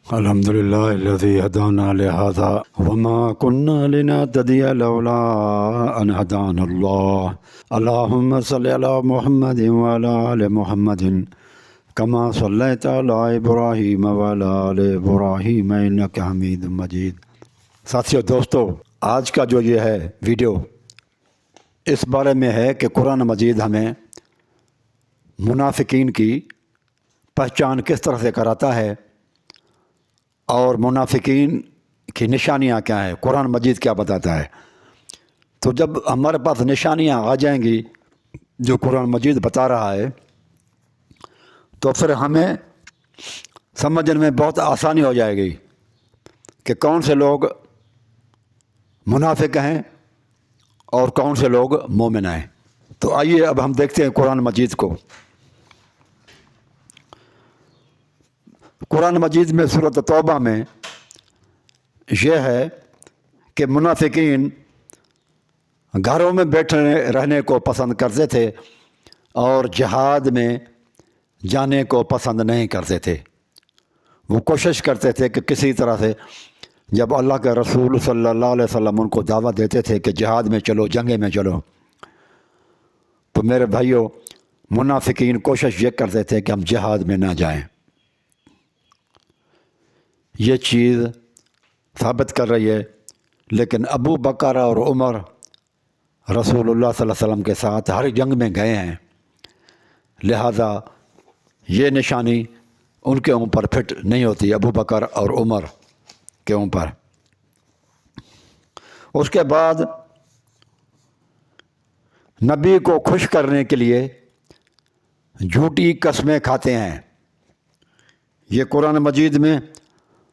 الحمدللہ الذی ہدانا لہذا وما كنا لنهتدی لولا ان ہدانا اللہ اللہم صلی علی محمد وعلی آل محمد کما صلیت علی ابراہیم وعلی آل ابراہیم انک حمید مجید۔ ساتھیو دوستو، آج کا جو یہ ہے ویڈیو اس بارے میں ہے کہ قرآن مجید ہمیں منافقین کی پہچان کس طرح سے کراتا ہے اور منافقین کی نشانیاں کیا ہیں، قرآن مجید کیا بتاتا ہے۔ تو جب ہمارے پاس نشانیاں آ جائیں گی جو قرآن مجید بتا رہا ہے تو پھر ہمیں سمجھنے میں بہت آسانی ہو جائے گی کہ کون سے لوگ منافق ہیں اور کون سے لوگ مومن ہیں۔ تو آئیے اب ہم دیکھتے ہیں قرآن مجید کو۔ قرآن مجید میں سورۃ توبہ میں یہ ہے کہ منافقین گھروں میں بیٹھے رہنے کو پسند کرتے تھے اور جہاد میں جانے کو پسند نہیں کرتے تھے۔ وہ کوشش کرتے تھے کہ کسی طرح سے جب اللہ کے رسول صلی اللہ علیہ وسلم ان کو دعوت دیتے تھے کہ جہاد میں چلو، جنگے میں چلو، تو میرے بھائیوں منافقین کوشش یہ کرتے تھے کہ ہم جہاد میں نہ جائیں۔ یہ چیز ثابت کر رہی ہے، لیکن ابو بکر اور عمر رسول اللہ صلی اللہ علیہ وسلم کے ساتھ ہر جنگ میں گئے ہیں، لہذا یہ نشانی ان کے اوپر فٹ نہیں ہوتی، ابو بکر اور عمر کے اوپر۔ اس کے بعد نبی کو خوش کرنے کے لیے جھوٹی قسمیں کھاتے ہیں۔ یہ قرآن مجید میں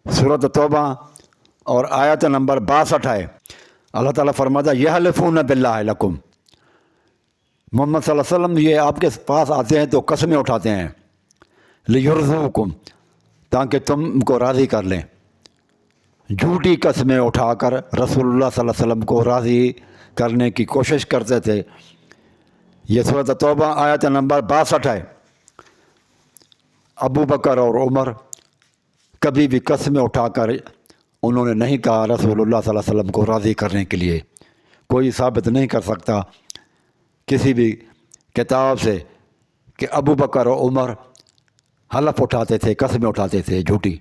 سورۃ توبہ اور آیت نمبر 62 ہے۔ اللہ تعالیٰ فرماتا ہے یحلفون باللہ لکم، محمد صلی اللہ علیہ وسلم یہ آپ کے پاس آتے ہیں تو قسمیں اٹھاتے ہیں، لیرضوکم، تاکہ تم کو راضی کر لیں۔ جھوٹی قسمیں اٹھا کر رسول اللہ صلی اللہ علیہ وسلم کو راضی کرنے کی کوشش کرتے تھے۔ یہ سورۃ توبہ آیت نمبر 62 ہے۔ ابو بکر اور عمر کبھی بھی قسمیں اٹھا کر انہوں نے نہیں کہا رسول اللہ صلی اللہ علیہ وسلم کو راضی کرنے کے لیے۔ کوئی ثابت نہیں کر سکتا کسی بھی کتاب سے کہ ابو بکر اور عمر حلف اٹھاتے تھے، قسمیں اٹھاتے تھے جھوٹی۔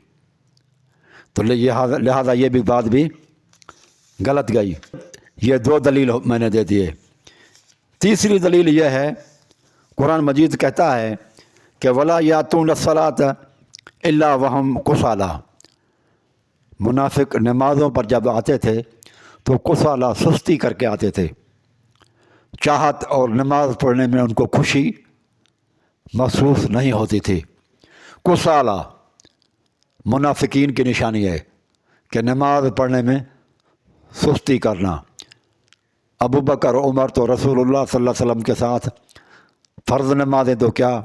تو لہٰذا یہ بھی بات بھی غلط گئی۔ یہ دو دلیل میں نے دے دیے۔ تیسری دلیل یہ ہے، قرآن مجید کہتا ہے کہ وَلَا يَأْتُونَ الصَّلَاةَ إِلَّا وَهُمْ كُسَالَىٰ، منافق نمازوں پر جب آتے تھے تو کسالہ سستی کر کے آتے تھے، چاہت اور نماز پڑھنے میں ان کو خوشی محسوس نہیں ہوتی تھی۔ کسالہ منافقین کی نشانی ہے کہ نماز پڑھنے میں سستی کرنا۔ ابو بکر عمر تو رسول اللہ صلی اللہ علیہ وسلم کے ساتھ فرض نمازیں تو کیا،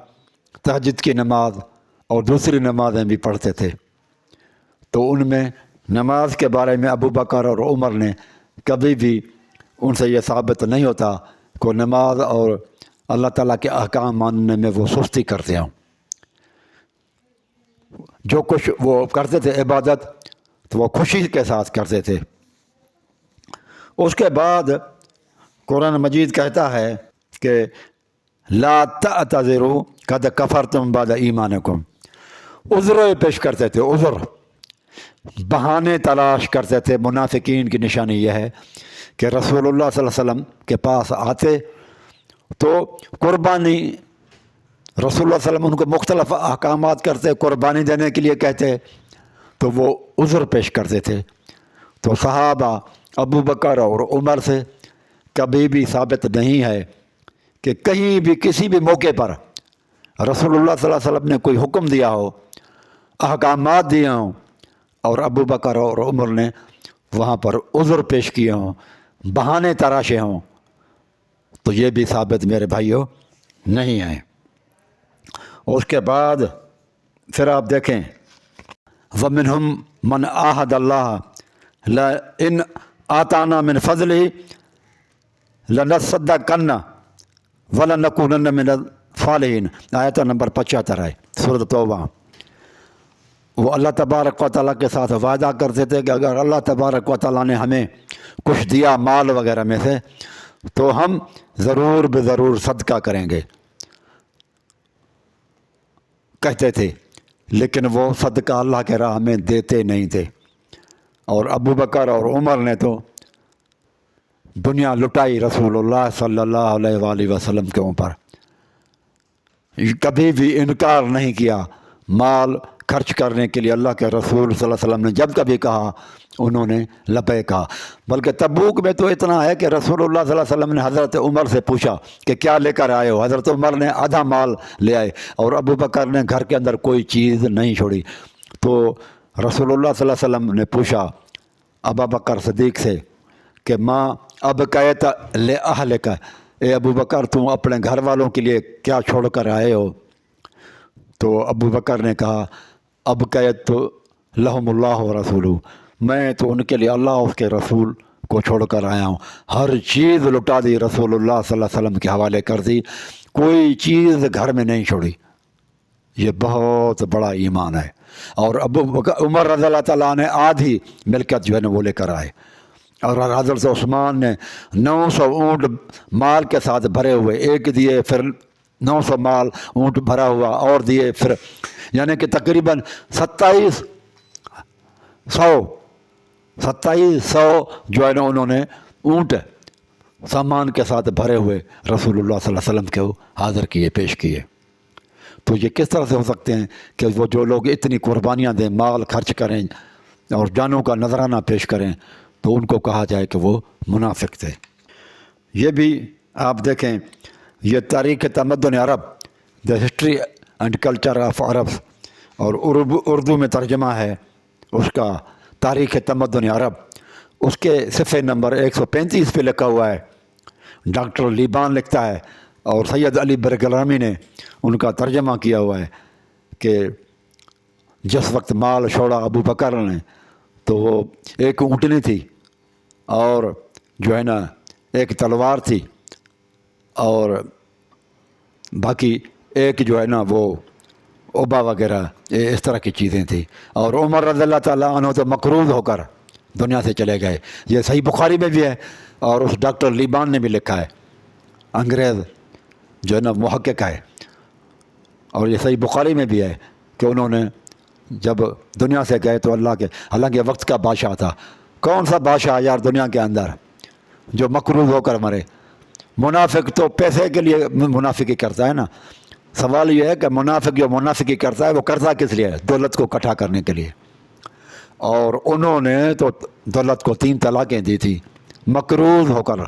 تہجد کی نماز اور دوسری نمازیں بھی پڑھتے تھے۔ تو ان میں نماز کے بارے میں ابو بکر اور عمر نے کبھی بھی ان سے یہ ثابت نہیں ہوتا کہ نماز اور اللہ تعالیٰ کے احکام ماننے میں وہ سستی کرتے ہوں۔ جو کچھ وہ کرتے تھے عبادت تو وہ خوشی کے ساتھ کرتے تھے۔ اس کے بعد قرآن مجید کہتا ہے کہ لا تعتذروا قد کفرتم بعد ایمانکم، عذر پیش کرتے تھے، عذر، بہانے تلاش کرتے تھے۔ منافقین کی نشانی یہ ہے کہ رسول اللہ صلی اللہ علیہ وسلم کے پاس آتے تو قربانی، رسول اللہ صلی اللہ علیہ وسلم ان کو مختلف احکامات کرتے، قربانی دینے کے لیے کہتے تو وہ عذر پیش کرتے تھے۔ تو صحابہ ابو بکر اور عمر سے کبھی بھی ثابت نہیں ہے کہ کہیں بھی کسی بھی موقع پر رسول اللہ صلی اللہ علیہ وسلم نے کوئی حکم دیا ہو، احکامات دیے ہوں اور ابو بکر اور عمر نے وہاں پر عذر پیش کیے ہوں، بہانے تراشے ہوں، تو یہ بھی ثابت میرے بھائیوں نہیں ہے۔ اس کے بعد پھر آپ دیکھیں وَمِنْهُمْ مَنْ عَاهَدَ اللَّهَ لَئِنْ آتَانَا مِنْ فَضْلِهِ لَنَصَّدَّقَنَّ وَلَنَكُونَنَّ مِنَ الصَّالِحِينَ، آیت نمبر 75 ہے سورۃ توبہ۔ وہ اللہ تبارک و تعالیٰ کے ساتھ وعدہ کرتے تھے کہ اگر اللہ تبارک و تعالیٰ نے ہمیں کچھ دیا مال وغیرہ میں سے تو ہم ضرور بضرور صدقہ کریں گے، کہتے تھے، لیکن وہ صدقہ اللہ کے راہ میں دیتے نہیں تھے۔ اور ابو بکر اور عمر نے تو دنیا لٹائی رسول اللہ صلی اللہ علیہ وآلہ وسلم کے اوپر، کبھی بھی انکار نہیں کیا مال خرچ کرنے کے لیے۔ اللہ کے رسول صلی اللہ علیہ وسلم نے جب کبھی کہا انہوں نے لبیک کہا۔ بلکہ تبوک میں تو اتنا ہے کہ رسول اللہ صلی اللہ علیہ وسلم نے حضرت عمر سے پوچھا کہ کیا لے کر آئے ہو؟ حضرت عمر نے آدھا مال لے آئے اور ابو بکر نے گھر کے اندر کوئی چیز نہیں چھوڑی۔ تو رسول اللہ صلی اللہ علیہ وسلم نے پوچھا ابا بکر صدیق سے کہ ماں اب قیت لے اہلک، اے ابو بکر تم اپنے گھر والوں کے لیے کیا چھوڑ کر آئے ہو؟ تو ابو بکر نے کہا اب قیت تو لہم اللہ و رسولہ، میں تو ان کے لیے اللہ اور اس کے رسول کو چھوڑ کر آیا ہوں۔ ہر چیز لٹا دی، رسول اللہ صلی اللہ علیہ وسلم کے حوالے کر دی، کوئی چیز گھر میں نہیں چھوڑی۔ یہ بہت بڑا ایمان ہے۔ اور ابو بکر عمر رضی اللہ تعالیٰ نے آدھی ملکت جو ہے نا وہ لے کر آئے، اور حضرت عثمان نے 900 اونٹ مال کے ساتھ بھرے ہوئے ایک دیے، پھر 900 مال اونٹ بھرا ہوا اور دیے، پھر یعنی کہ تقریباً 2700 جو ہے نا انہوں نے اونٹ سامان کے ساتھ بھرے ہوئے رسول اللہ صلی اللہ علیہ وسلم کے حاضر کیے، پیش کیے۔ تو یہ کس طرح سے ہو سکتے ہیں کہ وہ جو لوگ اتنی قربانیاں دیں، مال خرچ کریں اور جانوں کا نذرانہ پیش کریں، تو ان کو کہا جائے کہ وہ منافق تھے۔ یہ بھی آپ دیکھیں، یہ تاریخ تمدن عرب، the history and culture of Arabs, اور اردو میں ترجمہ ہے اس کا تاریخ تمدن عرب، اس کے صفحے نمبر 135 پہ لکھا ہوا ہے، ڈاکٹر لیبان لکھتا ہے اور سید علی برگلامی نے ان کا ترجمہ کیا ہوا ہے کہ جس وقت مال چھوڑا ابو بکر نے تو وہ ایک اونٹنی تھی اور جو ہے نا ایک تلوار تھی اور باقی ایک جو ہے نا وہ اوبا وغیرہ اس طرح کی چیزیں تھیں۔ اور عمر رضی اللہ تعالیٰ عنہ تو مقروض ہو کر دنیا سے چلے گئے۔ یہ صحیح بخاری میں بھی ہے اور اس ڈاکٹر لیبان نے بھی لکھا ہے، انگریز جو ہے نا محقق ہے، اور یہ صحیح بخاری میں بھی ہے کہ انہوں نے جب دنیا سے گئے تو اللہ کے، حالانکہ وقت کا بادشاہ تھا، کون سا بادشاہ یار دنیا کے اندر جو مقروض ہو کر مرے؟ منافق تو پیسے کے لیے منافقی کرتا ہے نا۔ سوال یہ ہے کہ منافق جو منافقی کرتا ہے وہ کرتا کس لیے؟ دولت کو اکٹھا کرنے کے لیے۔ اور انہوں نے تو دولت کو 3 طلاقیں دی تھی، مقروض ہو کر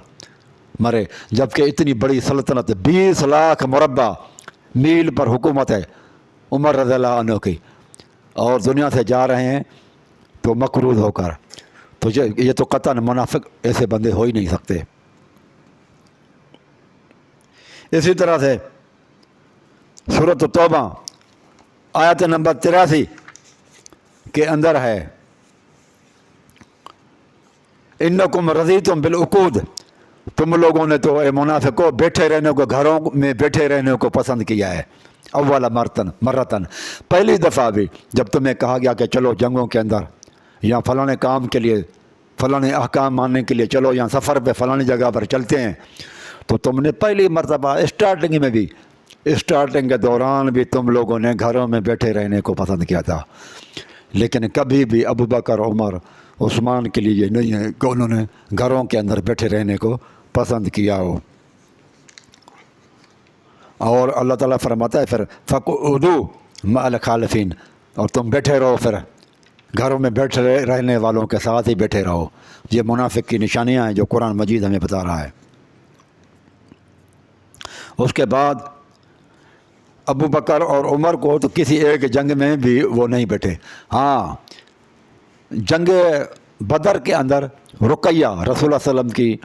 مرے، جبکہ اتنی بڑی سلطنت 20 لاکھ مربع میل پر حکومت ہے عمر رضی اللہ عنہ کی، اور دنیا سے جا رہے ہیں تو مقروض ہو کر، تو یہ تو قطعاً منافق ایسے بندے ہو ہی نہیں سکتے۔ اسی طرح سے سورۃ توبہ آیت نمبر 83 کے اندر ہے انکم رضیتم بالعقود، تم لوگوں نے تو اے منافقوں بیٹھے رہنے کو، گھروں میں بیٹھے رہنے کو پسند کیا ہے، اول مرتن، پہلی دفعہ بھی جب تمہیں کہا گیا کہ چلو جنگوں کے اندر یا فلاں کام کے لیے، فلاں احکام ماننے کے لیے چلو، یا سفر پہ فلانی جگہ پر چلتے ہیں، تو تم نے پہلی مرتبہ اسٹارٹنگ میں بھی، اسٹارٹنگ کے دوران بھی تم لوگوں نے گھروں میں بیٹھے رہنے کو پسند کیا تھا۔ لیکن کبھی بھی ابو بکر، عمر، عثمان کے لیے یہ نہیں ہے کہ انہوں نے گھروں کے اندر بیٹھے رہنے کو پسند کیا ہو۔ اور اللہ تعالیٰ فرماتا ہے پھر فَقْعُدُوا مَعَ الْخَالِفِينَ، اور تم بیٹھے رہو، پھر گھروں میں بیٹھے رہنے والوں کے ساتھ ہی بیٹھے رہو۔ یہ منافق کی نشانیاں ہیں جو قرآن مجید ہمیں بتا رہا ہے۔ اس کے بعد ابو بکر اور عمر کو تو کسی ایک جنگ میں بھی وہ نہیں بیٹھے۔ ہاں، جنگ بدر کے اندر رقیہ رسول اللہ صلی اللہ علیہ وسلم کی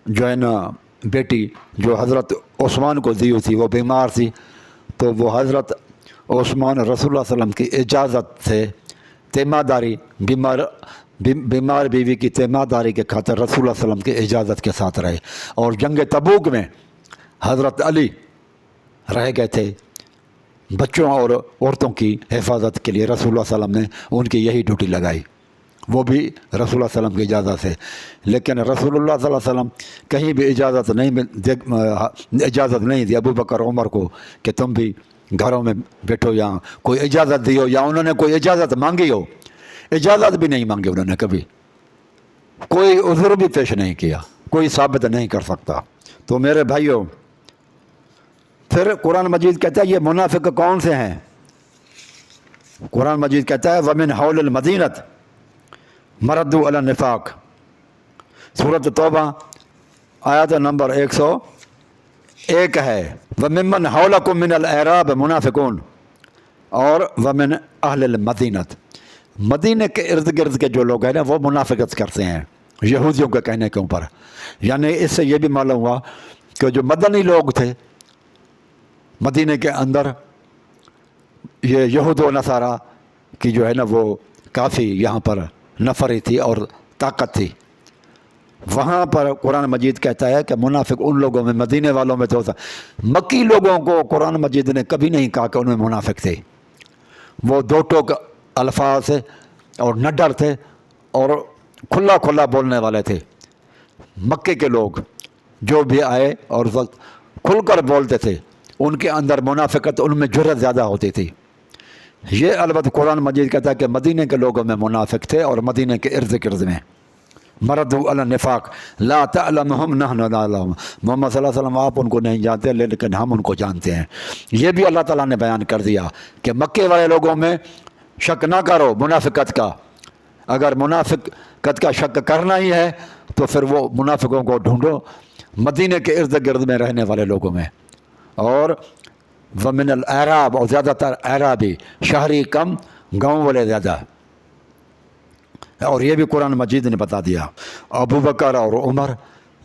جو ہے نا بیٹی، جو حضرت عثمان کو دی ہوئی تھی، وہ بیمار تھی، تو وہ حضرت عثمان رسول اللہ صلی اللہ علیہ وسلم کی اجازت سے تیمارداری، بیمار بیوی کی تیمارداری کے خاطر رسول اللہ صلی اللہ علیہ وسلم کی اجازت کے ساتھ رہے۔ اور جنگ تبوک میں حضرت علی رہ گئے تھے بچوں اور عورتوں کی حفاظت کے لیے رسول اللہ صلی اللہ علیہ وسلم نے ان کی یہی ڈیوٹی لگائی، وہ بھی رسول اللہ صلی اللہ علیہ وسلم کی اجازت سے۔ لیکن رسول اللہ صلی اللہ علیہ وسلم کہیں بھی اجازت نہیں دی ابو بکر عمر کو کہ تم بھی گھروں میں بیٹھو، یا کوئی اجازت دی ہو، یا انہوں نے کوئی اجازت مانگی ہو۔ اجازت بھی نہیں مانگی انہوں نے، کبھی کوئی عذر بھی پیش نہیں کیا، کوئی ثابت نہیں کر سکتا۔ تو میرے بھائیوں، پھر قرآن مجید کہتا ہے یہ منافق کون سے ہیں؟ قرآن مجید کہتا ہے وَمِنْ حَوْلِ الْمَدِينَةِ مَرَدُّوا عَلَى النِّفَاقِ، سورۃ توبہ آیت نمبر 101 ہے۔ وَمِمَّنْ حَوْلَكُم مِّنَ الْأَعْرَابِ مُنَافِقُونَ اور وَمِنْ أَهْلِ الْمَدِينَةِ، مدینے کے ارد گرد کے جو لوگ ہیں نا وہ منافقت کرتے ہیں یہودیوں کے کہنے کے اوپر۔ یعنی اس سے یہ بھی معلوم ہوا کہ جو مدنی لوگ تھے مدینے کے اندر، یہ یہود و نصارہ کی جو ہے نا وہ کافی یہاں پر نفری تھی اور طاقت تھی۔ وہاں پر قرآن مجید کہتا ہے کہ منافق ان لوگوں میں، مدینے والوں میں تو ہوتا۔ مکی لوگوں کو قرآن مجید نے کبھی نہیں کہا کہ ان میں منافق تھے، وہ دو ٹوک الفاظ سے اور نڈر تھے اور کھلا کھلا بولنے والے تھے۔ مکے کے لوگ جو بھی آئے اور کھل کر بولتے تھے، ان کے اندر منافقت، ان میں جرأت زیادہ ہوتی تھی۔ یہ البتہ قرآن مجید کہتا ہے کہ مدینے کے لوگوں میں منافق تھے اور مدینے کے ارد گرد میں۔ مردوا علی النفاق لا تعلمہم نحن نعلمہم، محمد صلی اللہ علیہ وسلم آپ ان کو نہیں جانتے لیکن ہم ان کو جانتے ہیں۔ یہ بھی اللہ تعالیٰ نے بیان کر دیا کہ مکے والے لوگوں میں شک نہ کرو منافقت کا۔ اگر منافقت کا شک کرنا ہی ہے تو پھر وہ منافقوں کو ڈھونڈو مدینے کے ارد گرد میں رہنے والے لوگوں میں۔ اور ومن الاعراب، اور زیادہ تر اعرابی، شہری کم، گاؤں والے زیادہ۔ اور یہ بھی قرآن مجید نے بتا دیا۔ ابو بکر اور عمر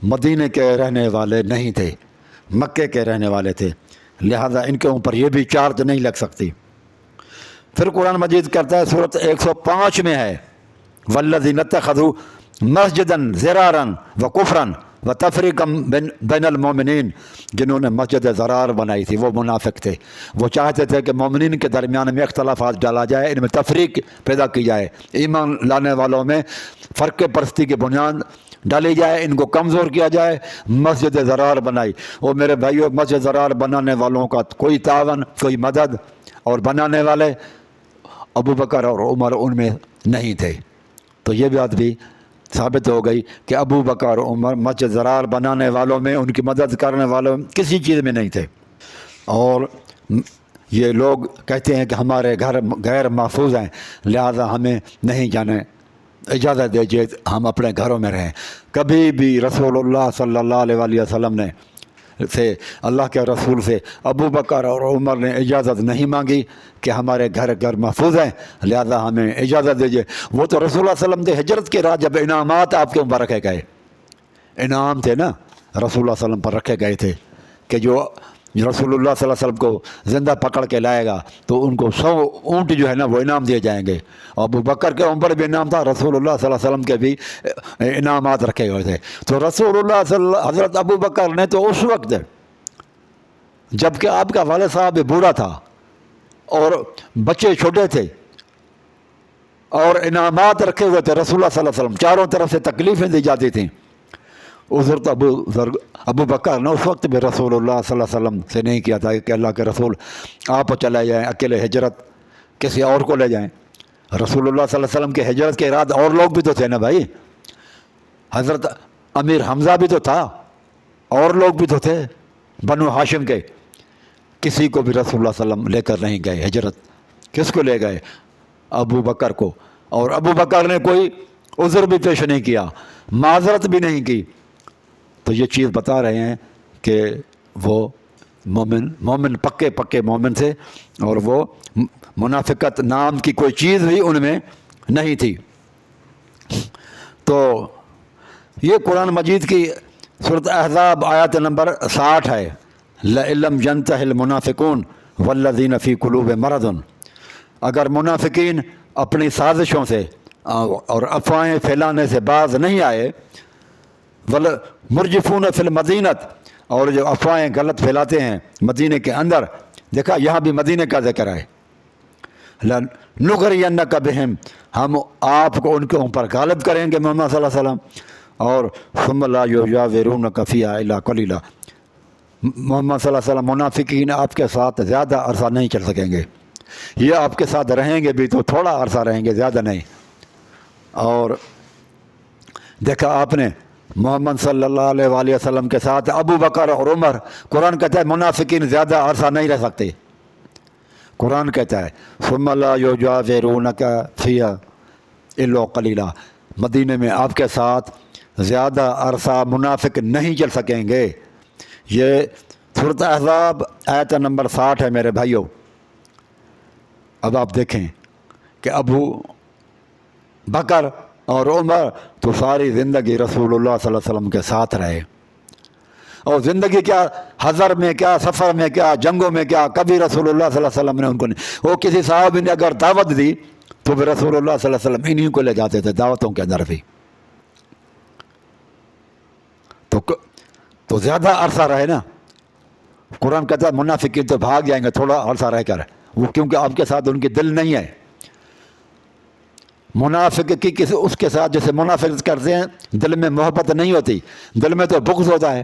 مدینے کے رہنے والے نہیں تھے، مکے کے رہنے والے تھے، لہذا ان کے اوپر یہ بھی چارج نہیں لگ سکتی۔ پھر قرآن مجید کہتا ہے سورۃ 105 میں ہے والذین اتخذوا مسجدا ضرارا وکفرا وتفریقا بین المؤمنین، جنہوں نے مسجد ضرار بنائی تھی وہ منافق تھے۔ وہ چاہتے تھے کہ مومنین کے درمیان میں اختلافات ڈالا جائے، ان میں تفریق پیدا کی جائے، ایمان لانے والوں میں فرقے پرستی کی بنیاد ڈالی جائے، ان کو کمزور کیا جائے، مسجد ضرار بنائی۔ اور میرے بھائیوں، مسجد ضرار بنانے والوں کا کوئی تعاون، کوئی مدد، اور بنانے والے ابو بکر اور عمر ان میں نہیں تھے۔ تو یہ بات بھی ثابت ہو گئی کہ ابو بکر اور عمر مسجد ضرار بنانے والوں میں، ان کی مدد کرنے والوں میں کسی چیز میں نہیں تھے۔ اور یہ لوگ کہتے ہیں کہ ہمارے گھر غیر محفوظ ہیں لہذا ہمیں نہیں جانے، اجازت دیجیے ہم اپنے گھروں میں رہیں۔ کبھی بھی رسول اللہ صلی اللہ علیہ وآلہ وسلم نے اللہ کے رسول سے ابو بکر اور عمر نے اجازت نہیں مانگی کہ ہمارے گھر محفوظ ہیں لہذا ہمیں اجازت دیجیے۔ وہ تو رسول اللہ صلی اللہ علیہ وسلم کے ہجرت کے بعد جب انعامات آپ کے اوپر رکھے گئے، انعام تھے نا رسول اللہ صلی اللہ علیہ وسلم پر رکھے گئے تھے کہ جو رسول اللہ صلی اللہ علیہ وسلم کو زندہ پکڑ کے لائے گا تو ان کو 100 اونٹ جو ہے نا وہ انعام دیے جائیں گے۔ ابو بکر کے عمر بھی انعام تھا، رسول اللہ صلی اللہ علیہ وسلم کے بھی انعامات رکھے گئے تھے۔ تو رسول اللہ حضرت ابو بکر نے تو اس وقت جب کہ آپ کا والد صاحب بوڑھا تھا اور بچے چھوٹے تھے اور انعامات رکھے ہوئے تھے، رسول اللہ صلی اللہ علیہ وسلم چاروں طرف سے تکلیفیں دی جاتی تھیں، حضرت ابو بکر نے اس وقت بھی رسول اللہ صلی اللہ علیہ وسلم سے نہیں کیا تھا کہ اللہ کے رسول آپ چلے جائیں اکیلے، ہجرت کسی اور کو لے جائیں۔ رسول اللہ صلی اللہ علیہ وسلم کے ہجرت کے اراد اور لوگ بھی تو تھے نا بھائی، حضرت امیر حمزہ بھی تو تھا، اور لوگ بھی تو تھے بنو ہاشم کے۔ کسی کو بھی رسول اللہ صلی اللہ علیہ وسلم لے کر نہیں گئے ہجرت۔ کس کو لے گئے؟ ابو بکر کو۔ اور ابو بکر نے کوئی عذر بھی پیش نہیں کیا، معذرت بھی نہیں کی۔ تو یہ چیز بتا رہے ہیں کہ وہ مومن پکے مومن تھے اور وہ منافقت نام کی کوئی چیز بھی ان میں نہیں تھی۔ تو یہ قرآن مجید کی سورۃ احزاب آیت نمبر 60 ہے، لَئِن لَّمْ يَنْتَهِ الْمُنَافِقُونَ وَالَّذِينَ فِي قُلُوبِهِم مَرَضٌ، اگر منافقین اپنی سازشوں سے اور افواہیں پھیلانے سے باز نہیں آئے، مُرْجِفُونَ فِي الْمَدِينَةِ، اور جو افواہیں غلط پھیلاتے ہیں مدینے کے اندر، دیکھا یہاں بھی مدینے کا ذکر ہے، لَنُغْرِيَنَّكَ بِهِمْ، ہم آپ کو ان کے اوپر غالب کریں گے محمد صلی اللہ علیہ وسلم، اور ثُمَّ لَا يُجَاوِرُونَكَ فِيهَا إِلَّا قَلِيلًا، محمد صلی اللہ علیہ وسلم منافقین آپ کے ساتھ زیادہ عرصہ نہیں چل سکیں گے، یہ آپ کے ساتھ رہیں گے بھی تو تھوڑا عرصہ رہیں گے، زیادہ نہیں۔ اور دیکھا آپ نے محمد صلی اللہ علیہ وآلہ وسلم کے ساتھ ابو بکر اور عمر، قرآن کہتا ہے منافقین زیادہ عرصہ نہیں رہ سکتے، قرآن کہتا ہے ثُمَّ لَا يُجَاوِرُونَكَ فِيهَا إِلَّا قَلِيلًا، مدینے میں آپ کے ساتھ زیادہ عرصہ منافق نہیں چل سکیں گے۔ یہ سورۃ احزاب آیت نمبر 60 ہے میرے بھائیوں۔ اب آپ دیکھیں کہ ابو بکر اور عمر تو ساری زندگی رسول اللہ صلی اللہ علیہ وسلم کے ساتھ رہے، اور زندگی کیا، حضر میں کیا، سفر میں کیا، جنگوں میں کیا، کبھی رسول اللہ صلی اللہ علیہ وسلم نے ان کو نہیں، وہ کسی صحابی نے اگر دعوت دی تو پھر رسول اللہ صلی اللہ علیہ وسلم انہیں کو لے جاتے تھے دعوتوں کے اندر بھی، تو زیادہ عرصہ رہے نا۔ قرآن کہتا ہے منافقین تو بھاگ جائیں گے تھوڑا عرصہ رہ کر، وہ کیونکہ آپ کے ساتھ ان کی دل نہیں ہے۔ منافق کی کسی اس کے ساتھ جیسے منافقت کرتے ہیں دل میں محبت نہیں ہوتی، دل میں تو بغض ہوتا ہے،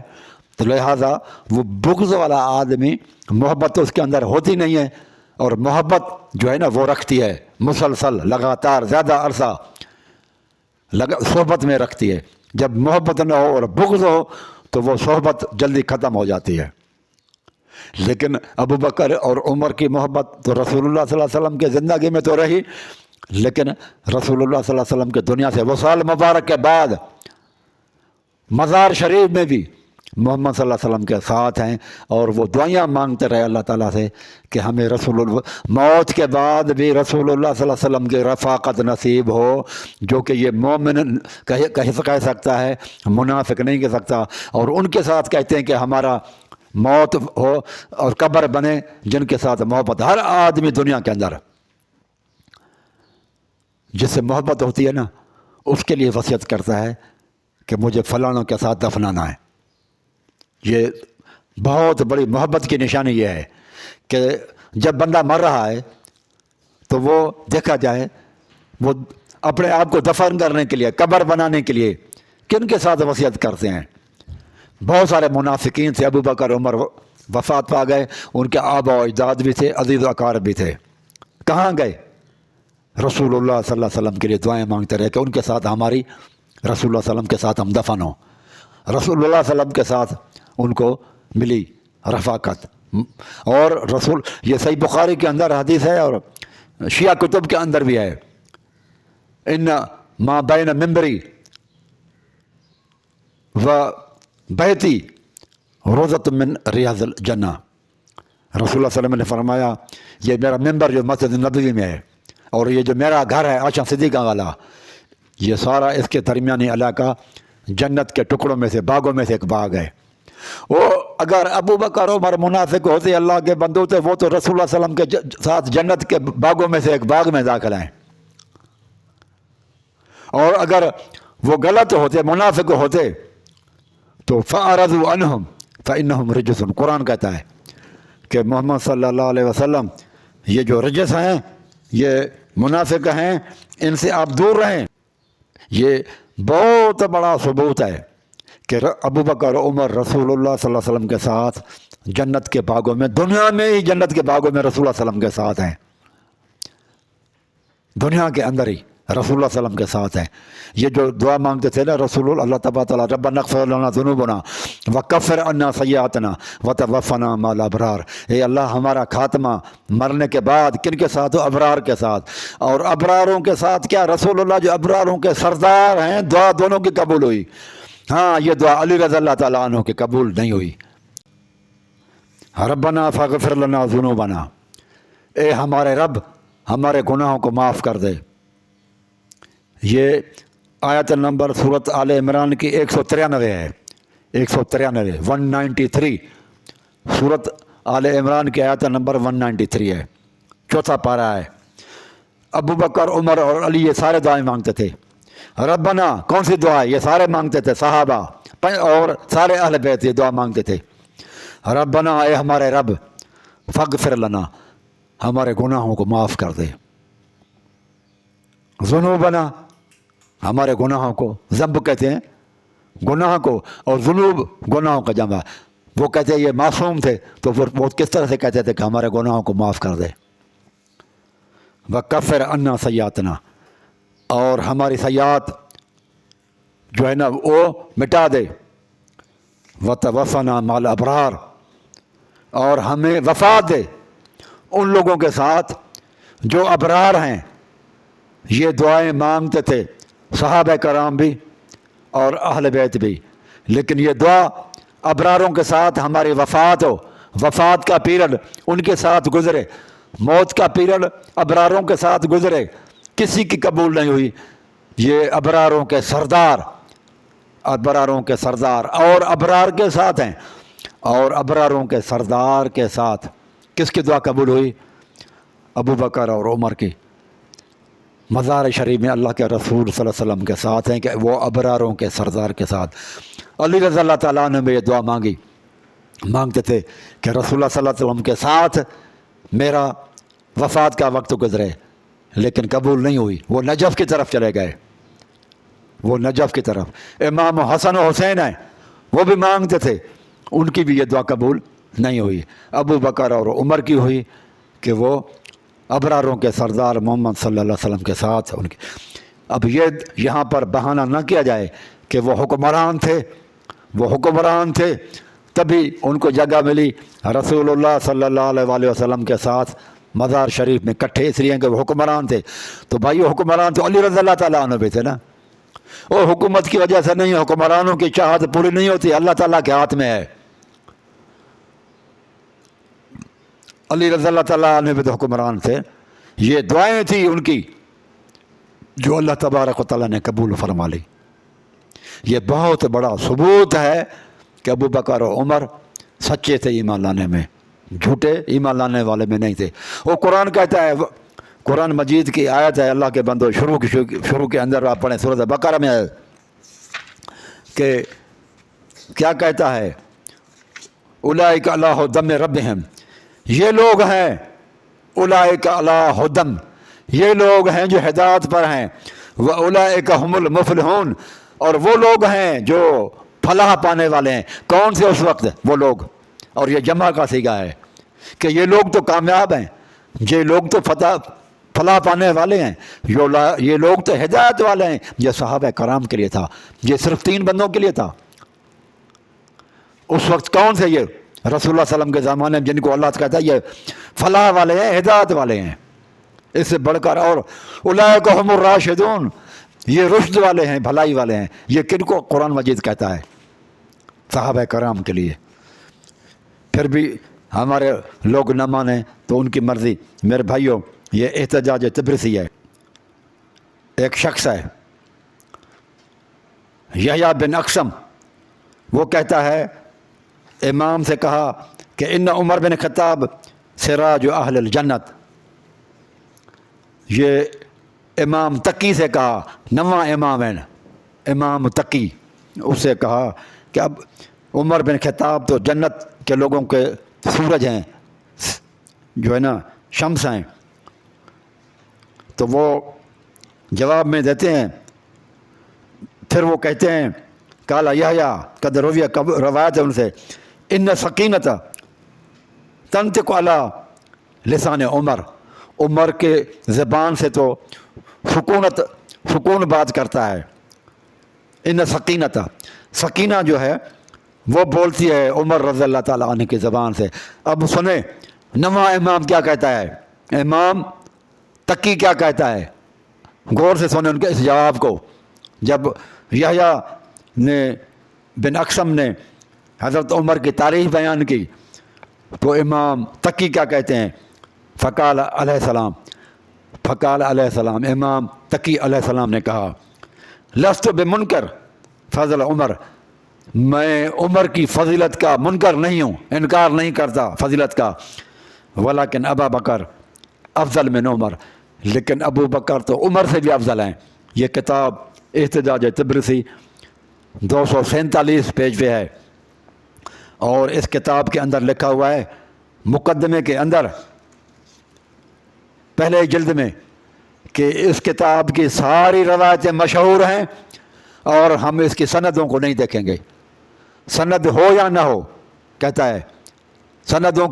تو لہٰذا وہ بغض والا آدمی محبت تو اس کے اندر ہوتی نہیں ہے، اور محبت جو ہے نا وہ رکھتی ہے مسلسل لگاتار زیادہ عرصہ صحبت میں رکھتی ہے۔ جب محبت نہ ہو اور بغض ہو تو وہ صحبت جلدی ختم ہو جاتی ہے۔ لیکن ابو بکر اور عمر کی محبت تو رسول اللہ صلی اللہ علیہ وسلم کے زندگی میں تو رہی، لیکن رسول اللہ صلی اللہ علیہ وسلم کے دنیا سے وصال مبارک کے بعد مزار شریف میں بھی محمد صلی اللہ علیہ وسلم کے ساتھ ہیں، اور وہ دعائیاں مانگتے رہے اللہ تعالیٰ سے کہ ہمیں رسول اللہ موت کے بعد بھی رسول اللہ صلی اللہ علیہ وسلم کی رفاقت نصیب ہو، جو کہ یہ مومن کہہ سکتا ہے، منافق نہیں کہہ سکتا۔ اور ان کے ساتھ کہتے ہیں کہ ہمارا موت ہو اور قبر بنے جن کے ساتھ محبت، ہر آدمی دنیا کے اندر جس سے محبت ہوتی ہے نا اس کے لیے وصیت کرتا ہے کہ مجھے فلانوں کے ساتھ دفنانا ہے۔ یہ بہت بڑی محبت کی نشانی یہ ہے کہ جب بندہ مر رہا ہے تو وہ دیکھا جائے وہ اپنے آپ کو دفن کرنے کے لیے، قبر بنانے کے لیے کن کے ساتھ وصیت کرتے ہیں۔ بہت سارے منافقین تھے، ابو بکر عمر وفات پا گئے، ان کے آبا و اجداد بھی تھے، عزیز و اقارب بھی تھے، کہاں گئے؟ رسول اللہ صلی اللہ علیہ وسلم کے لیے دعائیں مانگتے رہے کہ ان کے ساتھ ہماری، رسول اللہ صلی اللہ علیہ وسلم کے ساتھ ہم دفن ہوں۔ رسول اللہ صلی اللہ علیہ وسلم کے ساتھ ان کو ملی رفاقت، اور رسول یہ صحیح بخاری کے اندر حدیث ہے اور شیعہ کتب کے اندر بھی ہے، ان ما بین ممبری و بیتی روضۃ من ریاض الجنہ، رسول اللہ صلی اللہ علیہ وسلم نے فرمایا یہ میرا ممبر جو مسجد نبوی میں ہے اور یہ جو میرا گھر ہے عائشہ صدیقہ والا، یہ سارا اس کے درمیانی علاقہ جنت کے ٹکڑوں میں سے، باغوں میں سے ایک باغ ہے۔ وہ اگر ابو بکر عمر منافق ہوتے، اللہ کے بندے ہوتے، وہ تو رسول اللہ صلی اللہ علیہ وسلم کے ساتھ جنت کے باغوں میں سے ایک باغ میں داخل ہیں، اور اگر وہ غلط ہوتے، منافق ہوتے تو فَأَعْرَضُوا عَنْهُمْ فَإِنَّهُمْ رِجْسٌ، قرآن کہتا ہے کہ محمد صلی اللہ علیہ وسلم یہ جو رجس ہیں، یہ منافق ہیں، ان سے آپ دور رہیں۔ یہ بہت بڑا ثبوت ہے کہ ابو بکر عمر رسول اللہ صلی اللہ علیہ وسلم کے ساتھ جنت کے باغوں میں، دنیا میں ہی جنت کے باغوں میں رسول اللہ صلی اللہ علیہ وسلم کے ساتھ ہیں، دنیا کے اندر ہی رسول اللہ صلی اللہ علیہ وسلم کے ساتھ ہیں۔ یہ جو دعا مانگتے تھے نا رسول اللہ تبارک تعالیٰ، ربنا اغفر لنا ذنوبنا وکفر عنا سیئاتنا وتوفنا مع الابرار، اے اللہ ہمارا خاتمہ مرنے کے بعد کن کے ساتھ ہو؟ ابرار کے ساتھ، اور ابراروں کے ساتھ کیا؟ رسول اللہ جو ابراروں کے سردار ہیں، دعا دونوں کی قبول ہوئی۔ ہاں یہ دعا علی رضی اللہ تعالیٰ عنہ کی قبول نہیں ہوئی۔ ربنا فاغفر لنا ذنوبنا، اے ہمارے رب ہمارے گناہوں کو معاف کر دے۔ یہ آیت نمبر سورۃ آل عمران کی 193 ہے، 193 193، سورۃ آل عمران کی آیت نمبر 193 ہے، چوتھا پارہ ہے۔ ابو بکر عمر اور علی یہ سارے دعائیں مانگتے تھے۔ ربنا کون سی دعا ہے؟ یہ سارے مانگتے تھے، صحابہ اور سارے اہل بیت یہ دعا مانگتے تھے۔ ربنا اے ہمارے رب فغفر لنا، ہمارے گناہوں کو معاف کر دے، ذنوبنا، ہمارے گناہوں کو، ذنب کہتے ہیں گناہ کو، اور ذنوب گناہوں کا جمع۔ وہ کہتے ہیں یہ معصوم تھے تو پھر وہ کس طرح سے کہتے تھے کہ ہمارے گناہوں کو معاف کر دے۔ وَكَفِّرْ عَنَّا سَيِّئَاتِنَا، اور ہماری سیئات جو ہے نا وہ مٹا دے۔ وَتَوَفَّنَا مَعَ الْأَبْرَارِ، اور ہمیں وفات دے ان لوگوں کے ساتھ جو ابرار ہیں۔ یہ دعائیں مانگتے تھے صحابہ کرام بھی اور اہل بیت بھی، لیکن یہ دعا ابراروں کے ساتھ ہماری وفات ہو، وفات کا پیریڈ ان کے ساتھ گزرے، موت کا پیریڈ ابراروں کے ساتھ گزرے، کسی کی قبول نہیں ہوئی۔ یہ ابراروں کے سردار، ابراروں کے سردار اور ابرار کے ساتھ ہیں، اور ابراروں کے سردار کے ساتھ کس کی دعا قبول ہوئی؟ ابو بکر اور عمر کی۔ مزار شریف میں اللہ کے رسول صلی اللہ علیہ وسلم کے ساتھ ہیں کہ وہ ابراروں کے سردار کے ساتھ۔ علی رضی اللہ تعالیٰ نے بھی یہ دعا مانگتے تھے کہ رسول اللہ صلی اللہ علیہ وسلم کے ساتھ میرا وفات کا وقت گزرے، لیکن قبول نہیں ہوئی۔ وہ نجف کی طرف چلے گئے، وہ نجف کی طرف۔ امام حسن و حسین ہیں، وہ بھی مانگتے تھے، ان کی بھی یہ دعا قبول نہیں ہوئی۔ ابو بکر اور عمر کی ہوئی کہ وہ ابراروں کے سردار محمد صلی اللہ علیہ وسلم کے ساتھ ان کی۔ اب یہ یہاں پر بہانہ نہ کیا جائے کہ وہ حکمران تھے، وہ حکمران تھے تبھی ان کو جگہ ملی رسول اللہ صلی اللہ علیہ وسلم کے ساتھ مزار شریف میں کٹھے، اس لیے کہ وہ حکمران تھے۔ تو بھائی وہ حکمران تو علی رضی اللہ تعالیٰ عنہ بھی تھے نا، وہ حکومت کی وجہ سے نہیں، حکمرانوں کی چاہت پوری نہیں ہوتی، اللہ تعالیٰ کے ہاتھ میں ہے۔ علی رضی اللہ تعالیٰ عنہ بھی تو حکمران تھے۔ یہ دعائیں تھیں ان کی جو اللہ تبارک و تعالیٰ نے قبول فرما لی۔ یہ بہت بڑا ثبوت ہے کہ ابو بکر و عمر سچے تھے ایمان لانے میں، جھوٹے ایمان لانے والے میں نہیں تھے۔ وہ قرآن کہتا ہے، قرآن مجید کی آیت ہے، اللہ کے بندو شروع کے اندر آپ پڑھیں، سورۃ بقرہ میں ہے کہ کیا کہتا ہے؟ اولئک علی ھدی من ربہم، یہ لوگ ہیں اولئک علی ھدی، یہ لوگ ہیں جو ہدایت پر ہیں، واولئک ھم المفلحون، اور وہ لوگ ہیں جو فلاح پانے والے ہیں۔ کون سے اس وقت؟ وہ لوگ، اور یہ جمع کا صیغہ ہے کہ یہ لوگ تو کامیاب ہیں، یہ لوگ تو فلاح پانے والے ہیں، یہ لوگ تو ہدایت والے ہیں۔ یہ صحابہ کرام کے لیے تھا، یہ صرف 3 بندوں کے لیے تھا۔ اس وقت کون سے؟ یہ رسول اللہ صلی اللہ علیہ وسلم کے زمانے میں جن کو اللہ کہتا ہے یہ فلاح والے ہیں، ہدایت والے ہیں۔ اس سے بڑھ کر، اور اولئک ھم الراشدون، یہ رشد والے ہیں، بھلائی والے ہیں۔ یہ کن کو قرآن مجید کہتا ہے؟ صحابہ کرام کے لیے۔ پھر بھی ہمارے لوگ نہ مانیں تو ان کی مرضی۔ میرے بھائیوں، یہ احتجاج تبرسی ہے۔ ایک شخص ہے یحییٰ بن اقسم، وہ کہتا ہے امام سے کہا کہ ان عمر بن خطاب سراج اہل الجنت۔ یہ امام تقی سے کہا، نواں امام ہے امام تقی، اس سے کہا کہ اب عمر بن خطاب تو جنت کے لوگوں کے سورج ہیں، جو ہے نا شمس ہیں۔ تو وہ جواب میں دیتے ہیں، پھر وہ کہتے ہیں قال یحییٰ قد روی، روایت ہے ان سے، ان سکینت تنطق علی لسان عمر، عمر کے زبان سے تو سکون بات کرتا ہے۔ ان سکینت، سکینہ جو ہے وہ بولتی ہے عمر رضی اللہ تعالیٰ عنہ کی زبان سے۔ اب سنیں نواں امام کیا کہتا ہے، امام تقی کیا کہتا ہے، غور سے سنیں ان کے اس جواب کو۔ جب یحییٰ بن اقسم نے حضرت عمر کی تاریخ بیان کی تو امام تقی کیا کہتے ہیں، فقال علیہ السلام، فقال علیہ السلام، امام تقی علیہ السلام نے کہا، لست بمنکر فضل عمر، میں عمر کی فضیلت کا منکر نہیں ہوں، انکار نہیں کرتا فضیلت کا، ولیکن ابا بکر افضل من عمر، لیکن ابو بکر تو عمر سے بھی افضل ہیں۔ یہ کتاب احتجاج تبرسی 247 پیج پہ ہے، اور اس کتاب کے اندر لکھا ہوا ہے مقدمے کے اندر پہلے جلد میں کہ اس کتاب کی ساری روایتیں مشہور ہیں اور ہم اس کی سندوں کو نہیں دیکھیں گے، سند ہو یا نہ ہو، کہتا ہے سندوں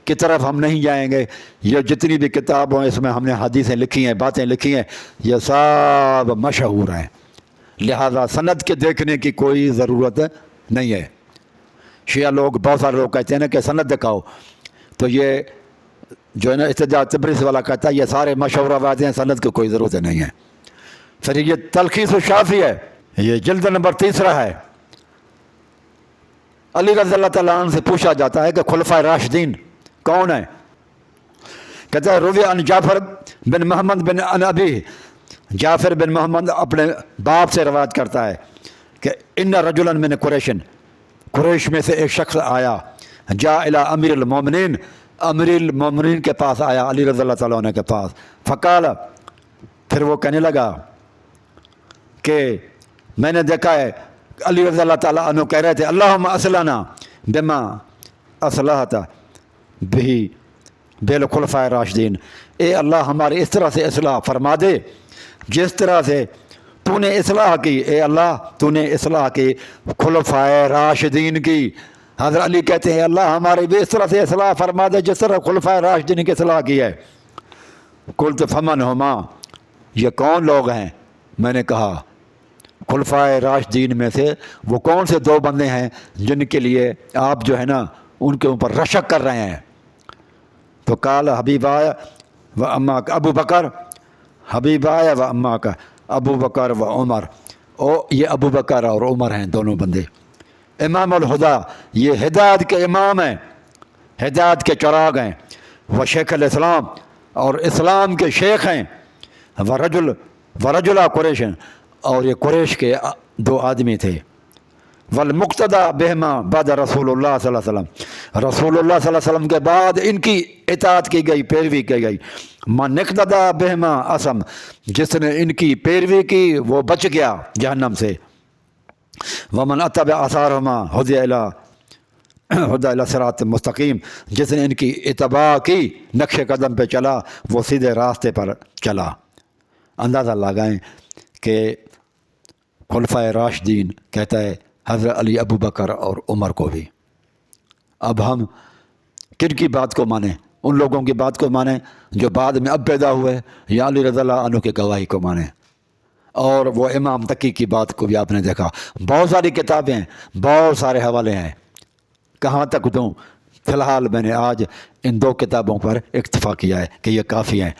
کی طرف ہم نہیں جائیں گے، یہ جتنی بھی کتاب ہوں اس میں ہم نے حدیثیں لکھی ہیں، باتیں لکھی ہیں، یہ سب مشہور ہیں، لہذا سند کے دیکھنے کی کوئی ضرورت نہیں ہے۔ شیعہ لوگ، بہت سارے لوگ کہتے ہیں نا کہ سند دکھاؤ، تو یہ جو ہے نا استدلال تبریز والا کہتا ہے یہ سارے مشہور روایتیں ہیں، سند کی کوئی ضرورت نہیں ہے۔ پھر یہ تلخیص الشافی ہے، یہ جلد نمبر 3 ہے۔ علی رضی اللہ تعالیٰ عنہ سے پوچھا جاتا ہے کہ خلفائے راشدین کون ہیں؟ کہتا ہے روی عن جعفر بن محمد بن عن ابی، جعفر بن محمد اپنے باپ سے روایت کرتا ہے کہ ان رجلا من قریش میں سے ایک شخص آیا، جاء الی امیر المومنین، امیر المومنین کے پاس آیا، علی رضی اللہ تعالیٰ عنہ کے پاس، فقال، پھر وہ کہنے لگا کہ میں نے دیکھا ہے علی رضی اللہ تعالیٰ عنہ کہہ رہے تھے اللہم اصلحنا بما اصلحت بہ بالخلفاء راشدین، اے اللہ ہماری اس طرح سے اصلاح فرما دے جس طرح سے تو نے اصلاح کی، اے اللہ تو نے اصلاح کی خلفائے راشدین کی۔ حضرت علی کہتے ہیں اللہ ہماری بھی اس طرح سے اصلاح فرما دے جس طرح خلفائے راشدین کی اصلاح کی ہے۔ قلت فمن ہما، یہ کون لوگ ہیں؟ میں نے کہا خلفائے راشدین میں سے وہ کون سے 2 بندے ہیں جن کے لیے آپ جو ہے نا ان کے اوپر رشک کر رہے ہیں؟ تو قال حبیبا و اماک ابو بکر، حبیبا و اماک ابو بکر و عمر، یہ ابو بکر اور عمر ہیں دونوں بندے۔ امام الہدا، یہ ہدایت کے امام ہیں، ہدایت کے چراغ ہیں، وہ شیخ الاسلام اور اسلام کے شیخ ہیں، ورجلا قریش، اور یہ قریش کے 2 آدمی تھے، والمقتدى بہما بعد رسول اللہ صلی اللہ علیہ وسلم، رسول اللہ صلی اللہ علیہ وسلم کے بعد ان کی اطاعت کی گئی، پیروی کی گئی، من اقتدى بہما اسم، جس نے ان کی پیروی کی وہ بچ گیا جہنم سے، ومن اتبع آثارہما ہدی الی صراط مستقیم، جس نے ان کی اتباع کی، نقش قدم پہ چلا، وہ سیدھے راستے پر چلا۔ اندازہ لگائیں کہ خلفائے راشدین کہتا ہے حضرت علی، ابو بکر اور عمر کو بھی۔ اب ہم کن کی بات کو مانیں؟ ان لوگوں کی بات کو مانیں جو بعد میں اب پیدا ہوئے، یا علی رضی اللہ عنہ کی گواہی کو مانیں؟ اور وہ امام تقی کی بات کو بھی آپ نے دیکھا، بہت ساری کتابیں ہیں، بہت سارے حوالے ہیں، کہاں تک دوں؟ فی الحال میں نے آج ان 2 کتابوں پر اکتفا کیا ہے کہ یہ کافی ہیں،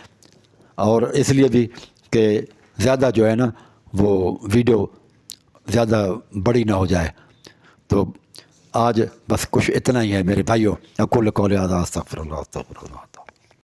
اور اس لیے بھی کہ زیادہ جو ہے نا وہ ویڈیو زیادہ بڑی نہ ہو جائے، تو آج بس کچھ اتنا ہی ہے میرے بھائیوں۔ اقول قولی ھذا استغفر اللہ۔